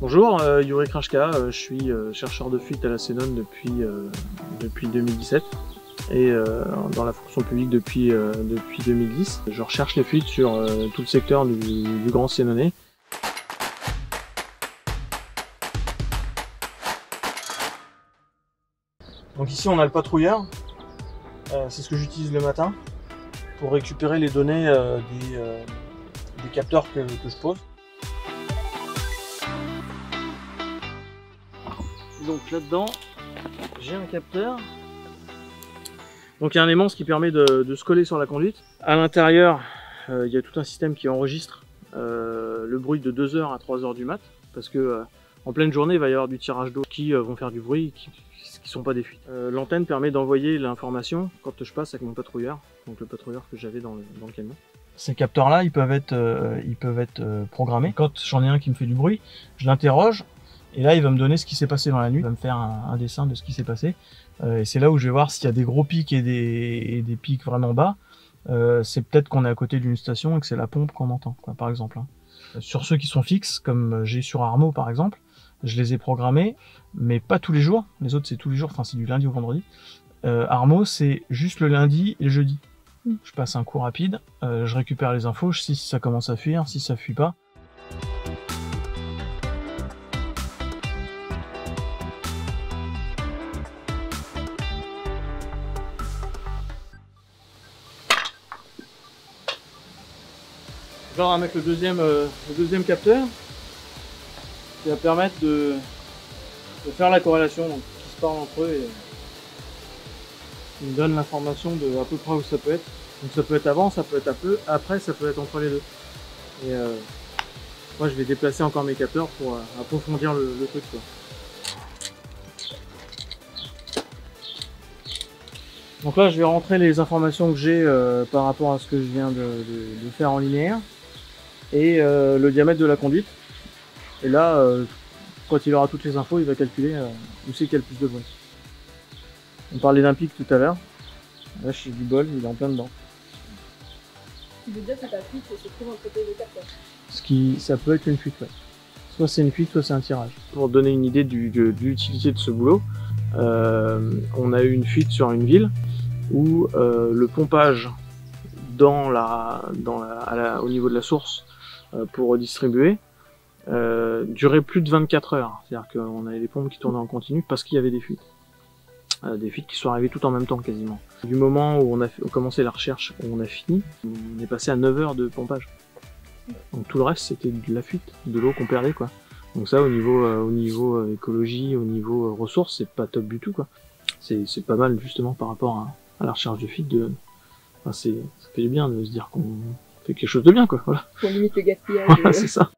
Bonjour, Yuri Krashka, je suis chercheur de fuite à la Cénone depuis 2017 et dans la fonction publique depuis 2010. Je recherche les fuites sur tout le secteur du Grand Sénonais. Donc ici on a le patrouilleur, c'est ce que j'utilise le matin pour récupérer les données des capteurs que je pose. Donc là-dedans, j'ai un capteur. Donc il y a un aimant qui permet de se coller sur la conduite. À l'intérieur, il y a tout un système qui enregistre le bruit de 2h à 3h du mat. Parce que en pleine journée, il va y avoir du tirage d'eau qui vont faire du bruit, qui sont pas des fuites. L'antenne permet d'envoyer l'information quand je passe avec mon patrouilleur. Donc le patrouilleur que j'avais dans le camion. Ces capteurs-là, ils peuvent être programmés. Quand j'en ai un qui me fait du bruit, je l'interroge. Et là, il va me donner ce qui s'est passé dans la nuit. Il va me faire un dessin de ce qui s'est passé. Et c'est là où je vais voir s'il y a des gros pics et des pics vraiment bas. C'est peut-être qu'on est à côté d'une station et que c'est la pompe qu'on entend, quoi, par exemple. Sur ceux qui sont fixes, comme j'ai sur Armo par exemple, je les ai programmés, mais pas tous les jours. Les autres, c'est tous les jours, enfin c'est du lundi au vendredi. Armo, c'est juste le lundi et le jeudi. Je passe un coup rapide, je récupère les infos, je sais si ça commence à fuir, si ça fuit pas. Je vais mettre le deuxième capteur qui va permettre de faire la corrélation, donc qui se parlent entre eux et ils me donnent l'information de à peu près où ça peut être. Donc ça peut être avant, ça peut être après, ça peut être entre les deux. Et moi je vais déplacer encore mes capteurs pour approfondir le truc, quoi. Donc là je vais rentrer les informations que j'ai par rapport à ce que je viens de faire en linéaire. Et le diamètre de la conduite. Et là, quand il aura toutes les infos, il va calculer où c'est qu'il y a le plus de bruit. On parlait d'un pic tout à l'heure. Là, j'ai du bol, il est en plein dedans. Tu veux dire que ta fuite se trouve entre tes deux capteurs? Ça peut être une fuite, ouais. Soit c'est une fuite, soit c'est un tirage. Pour donner une idée de l'utilité de ce boulot, on a eu une fuite sur une ville où le pompage au niveau de la source pour redistribuer durait plus de 24 heures. C'est-à-dire qu'on avait des pompes qui tournaient en continu parce qu'il y avait des fuites. Des fuites qui sont arrivées tout en même temps quasiment. Du moment où on a commencé la recherche, où on a fini, on est passé à 9 heures de pompage. Donc tout le reste c'était de la fuite, de l'eau qu'on perdait, quoi. Donc ça au niveau écologie, au niveau ressources, c'est pas top du tout, quoi. C'est pas mal justement par rapport à la recherche de fuite. Enfin, ça fait du bien de se dire qu'on fait quelque chose de bien, quoi. Voilà. Pour limiter le gaspillage. C'est ça.